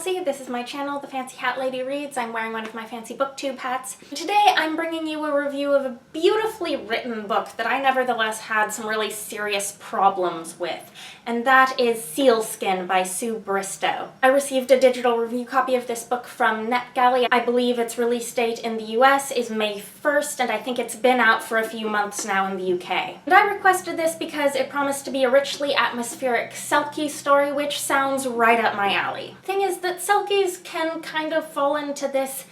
Chelsea. This is my channel, The Fancy Hat Lady Reads. I'm wearing one of my fancy booktube hats. Today I'm bringing you a review of a beautifully written book that I nevertheless had some really serious problems with, and that is Sealskin by Su Bristow. I received a digital review copy of this book from NetGalley. I believe its release date in the US is May 1st, and I think it's been out for a few months now in the UK. And I requested this because it promised to be a richly atmospheric Selkie story, which sounds right up my alley. Thing is that Selkies can kind of fall into this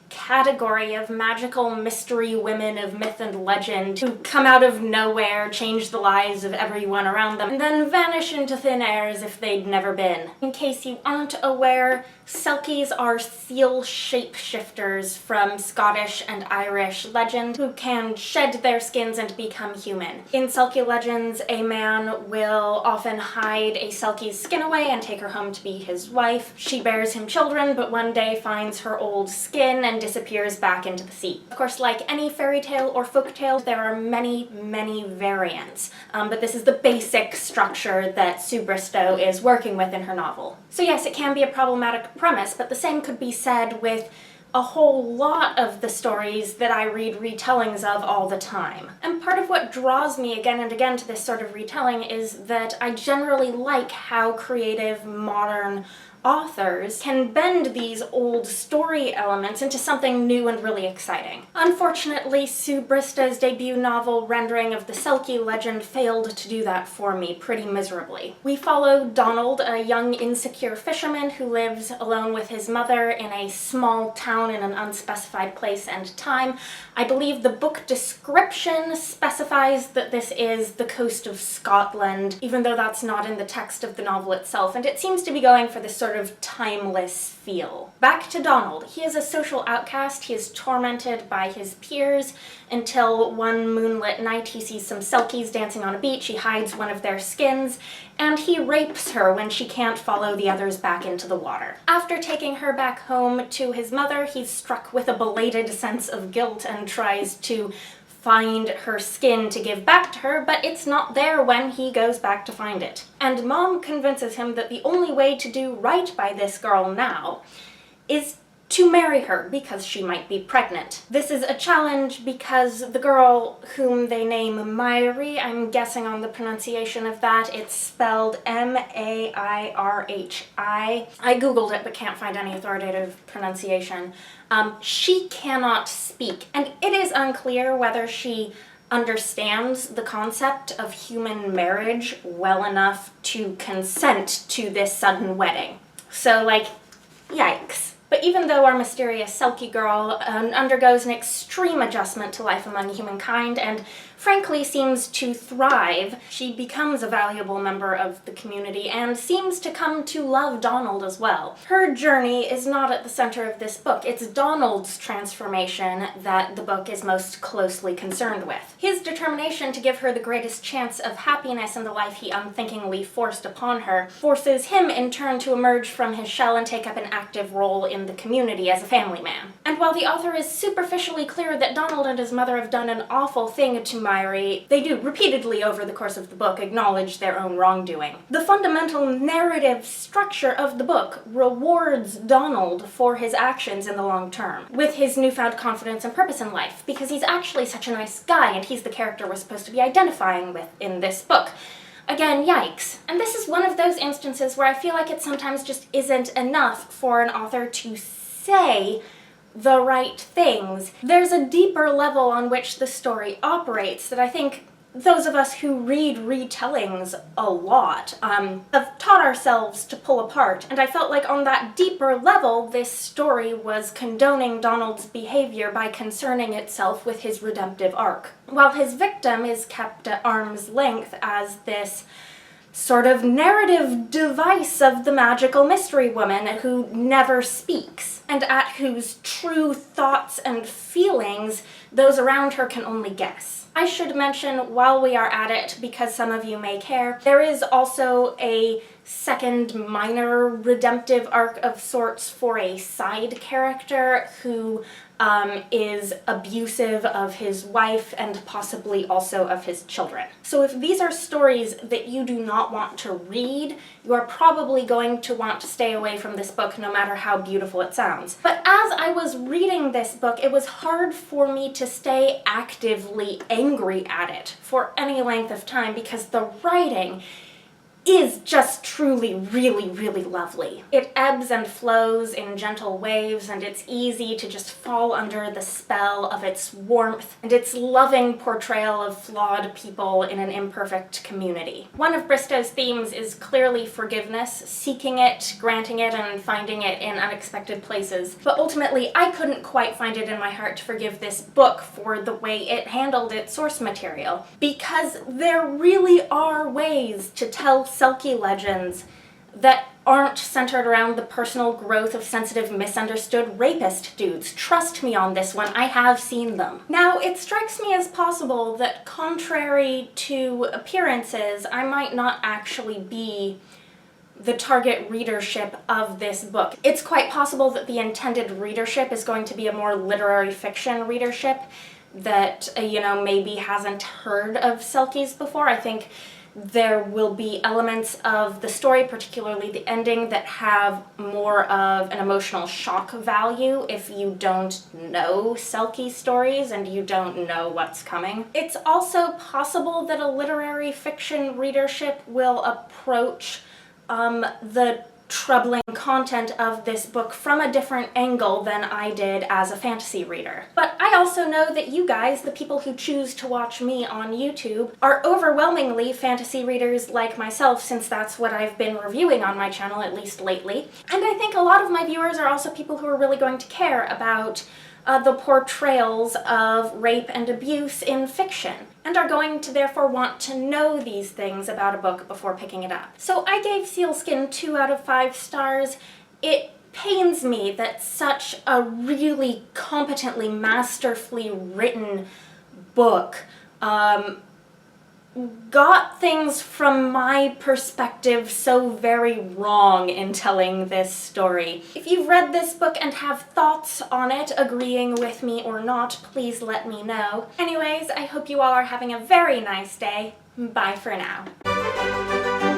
category of magical mystery women of myth and legend who come out of nowhere, change the lives of everyone around them, and then vanish into thin air as if they'd never been. In case you aren't aware, Selkies are seal shapeshifters from Scottish and Irish legend who can shed their skins and become human. In Selkie legends, a man will often hide a Selkie's skin away and take her home to be his wife. She bears him children, but one day finds her old skin and disappears back into the sea. Of course, like any fairy tale or folk tale, there are many, many variants, but this is the basic structure that Su Bristow is working with in her novel. So yes, it can be a problematic premise, but the same could be said with a whole lot of the stories that I read retellings of all the time. And part of what draws me again and again to this sort of retelling is that I generally like how creative, modern authors can bend these old story elements into something new and really exciting. Unfortunately, Su Bristow's debut novel rendering of the Selkie legend failed to do that for me pretty miserably. We follow Donald, a young insecure fisherman who lives alone with his mother in a small town in an unspecified place and time. I believe the book description specifies that this is the coast of Scotland, even though that's not in the text of the novel itself, and it seems to be going for this sort of timeless feel. Back to Donald. He is a social outcast. He is tormented by his peers until one moonlit night he sees some Selkies dancing on a beach. He hides one of their skins, and he rapes her when she can't follow the others back into the water. After taking her back home to his mother, he's struck with a belated sense of guilt and tries to find her skin to give back to her, but it's not there when he goes back to find it. And Mom convinces him that the only way to do right by this girl now is to marry her because she might be pregnant. This is a challenge because the girl whom they name Mairi, I'm guessing on the pronunciation of that, it's spelled M-A-I-R-H-I. I googled it but can't find any authoritative pronunciation. She cannot speak, and it is unclear whether she understands the concept of human marriage well enough to consent to this sudden wedding. So, like, yikes. But even though our mysterious Selkie girl undergoes an extreme adjustment to life among humankind and frankly seems to thrive, she becomes a valuable member of the community and seems to come to love Donald as well. Her journey is not at the center of this book. It's Donald's transformation that the book is most closely concerned with. His determination to give her the greatest chance of happiness in the life he unthinkingly forced upon her forces him in turn to emerge from his shell and take up an active role in the community as a family man. And while the author is superficially clear that Donald and his mother have done an awful thing to Mairi, they do repeatedly over the course of the book acknowledge their own wrongdoing. The fundamental narrative structure of the book rewards Donald for his actions in the long term, with his newfound confidence and purpose in life, because he's actually such a nice guy and he's the character we're supposed to be identifying with in this book. Again, yikes. And this is one of those instances where I feel like it sometimes just isn't enough for an author to say the right things. There's a deeper level on which the story operates that I think those of us who read retellings a lot have taught ourselves to pull apart, and I felt like on that deeper level this story was condoning Donald's behavior by concerning itself with his redemptive arc, while his victim is kept at arm's length as this sort of narrative device of the magical mystery woman who never speaks, and at whose true thoughts and feelings those around her can only guess. I should mention, while we are at it, because some of you may care, there is also a second minor redemptive arc of sorts for a side character who is abusive of his wife and possibly also of his children. So if these are stories that you do not want to read, you are probably going to want to stay away from this book no matter how beautiful it sounds. But as I was reading this book, it was hard for me to stay actively angry at it for any length of time because the writing is just truly really, really lovely. It ebbs and flows in gentle waves, and it's easy to just fall under the spell of its warmth and its loving portrayal of flawed people in an imperfect community. One of Bristow's themes is clearly forgiveness, seeking it, granting it, and finding it in unexpected places. But ultimately, I couldn't quite find it in my heart to forgive this book for the way it handled its source material, because there really are ways to tell Selkie legends that aren't centered around the personal growth of sensitive, misunderstood rapist dudes. Trust me on this one, I have seen them. Now, it strikes me as possible that contrary to appearances, I might not actually be the target readership of this book. It's quite possible that the intended readership is going to be a more literary fiction readership that, maybe hasn't heard of Selkies before. I think there will be elements of the story, particularly the ending, that have more of an emotional shock value if you don't know Selkie stories and you don't know what's coming. It's also possible that a literary fiction readership will approach the troubling content of this book from a different angle than I did as a fantasy reader. But I also know that you guys, the people who choose to watch me on YouTube, are overwhelmingly fantasy readers like myself, since that's what I've been reviewing on my channel, at least lately. And I think a lot of my viewers are also people who are really going to care about the portrayals of rape and abuse in fiction, and are going to therefore want to know these things about a book before picking it up. So I gave Sealskin 2 out of 5 stars. It pains me that such a really competently, masterfully written book got things from my perspective so very wrong in telling this story. If you've read this book and have thoughts on it, agreeing with me or not, please let me know. Anyways, I hope you all are having a very nice day. Bye for now.